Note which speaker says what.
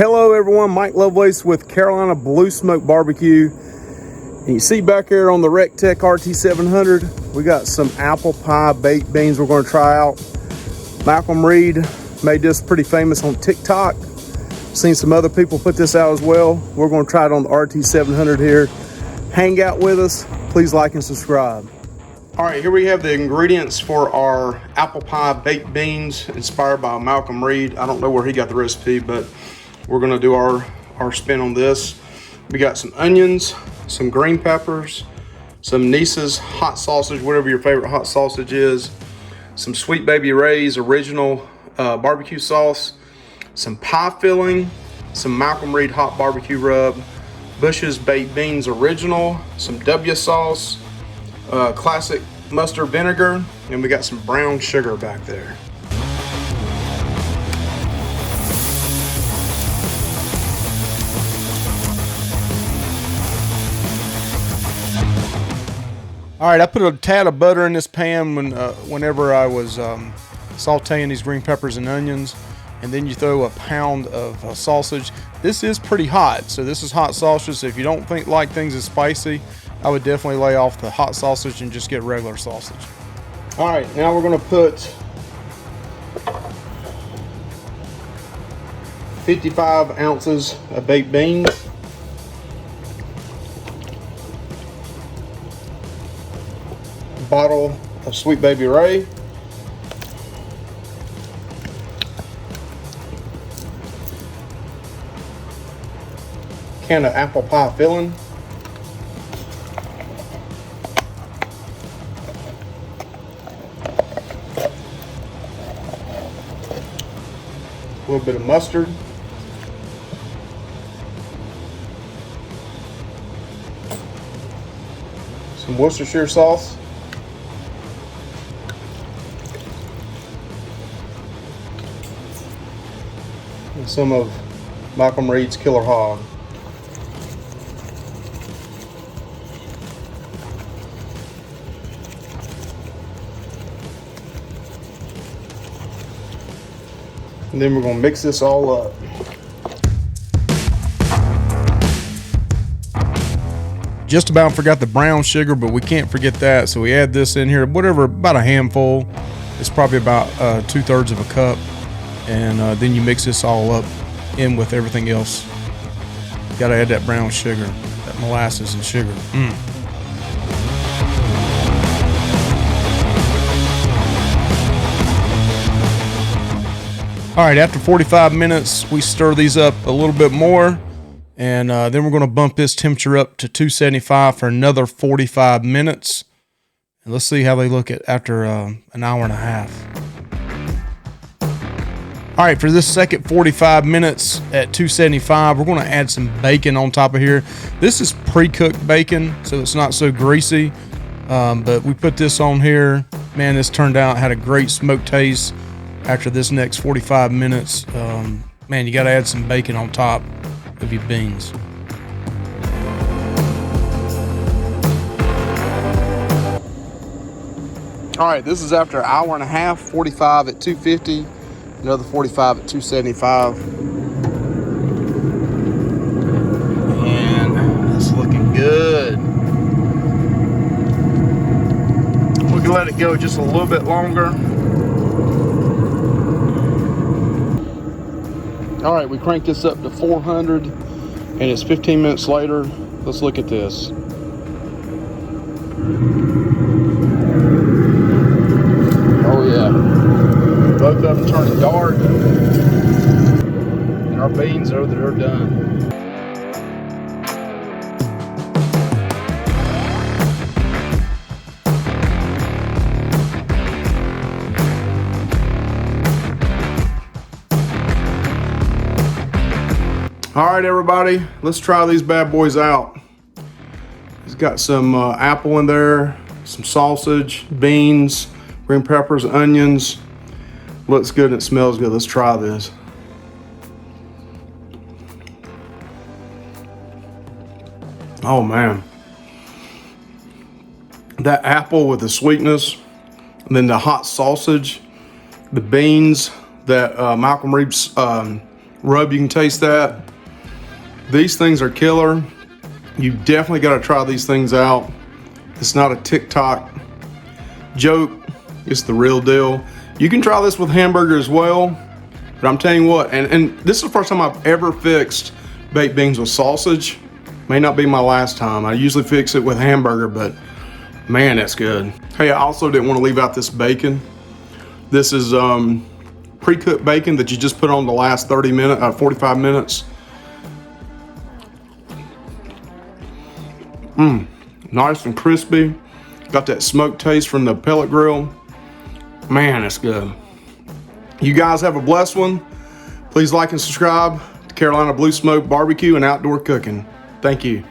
Speaker 1: Hello everyone, Mike Lovelace with Carolina Blue Smoke Barbecue. And you see back here on the recteq RT700, we got some apple pie baked beans we're going to try out. Malcolm Reed made this pretty famous on TikTok. Seen some other people put this out as well. We're going to try it on the RT700 here. Hang out with us. Please like and subscribe. All right, here we have the ingredients for our apple pie baked beans inspired by Malcolm Reed. I don't know where he got the recipe, but we're gonna do our spin on this. We got some onions, some green peppers, some Nice's hot sausage, whatever your favorite hot sausage is, some Sweet Baby Ray's original barbecue sauce, some pie filling, some Malcolm Reed hot barbecue rub, Bush's baked beans original, some W sauce, classic mustard vinegar, and we got some brown sugar back there. All right, I put a tad of butter in this pan whenever I was sauteing these green peppers and onions, and then you throw a pound of sausage. This is pretty hot, so this is hot sausage. So if you don't like things as spicy, I would definitely lay off the hot sausage and just get regular sausage. All right, now we're gonna put 55 ounces of baked beans. Bottle of Sweet Baby Ray, can of apple pie filling, a little bit of mustard, some Worcestershire sauce, and some of Malcolm Reed's Killer Hog. And then we're going to mix this all up. Just about forgot the brown sugar, but we can't forget that. So we add this in here, whatever, about a handful. It's probably about 2/3 of a cup. And then you mix this all up in with everything else. Got to add that brown sugar, that molasses and sugar. All right, after 45 minutes, we stir these up a little bit more, and then we're going to bump this temperature up to 275 for another 45 minutes. And let's see how they look after an hour and a half. All right, for this second 45 minutes at 275, we're going to add some bacon on top of here. This is pre-cooked bacon, so it's not so greasy, but we put this on here. Man, this turned out, had a great smoke taste. After this next 45 minutes, man, you got to add some bacon on top of your beans. All right, this is after an hour and a half, 45 at 250. Another 45 at 275. And it's looking good. We can let it go just a little bit longer. All right, we cranked this up to 400 and it's 15 minutes later. Let's look at this. Oh yeah. Both of them turning dark, and our beans they're done. All right, everybody, let's try these bad boys out. It's got some apple in there, some sausage, beans, green peppers, onions. Looks good and it smells good. Let's try this. Oh man. That apple with the sweetness, and then the hot sausage, the beans, that Malcolm Reed's rub, you can taste that. These things are killer. You definitely got to try these things out. It's not a TikTok joke. It's the real deal. You can try this with hamburger as well, but I'm telling you what, and this is the first time I've ever fixed baked beans with sausage. May not be my last time. I usually fix it with hamburger, but man, that's good. Hey, I also didn't want to leave out this bacon. This is pre-cooked bacon that you just put on the last 45 minutes. Nice and crispy. Got that smoke taste from the pellet grill. Man, that's good. You guys have a blessed one. Please like and subscribe to Carolina Blue Smoke Barbecue and Outdoor Cooking. Thank you.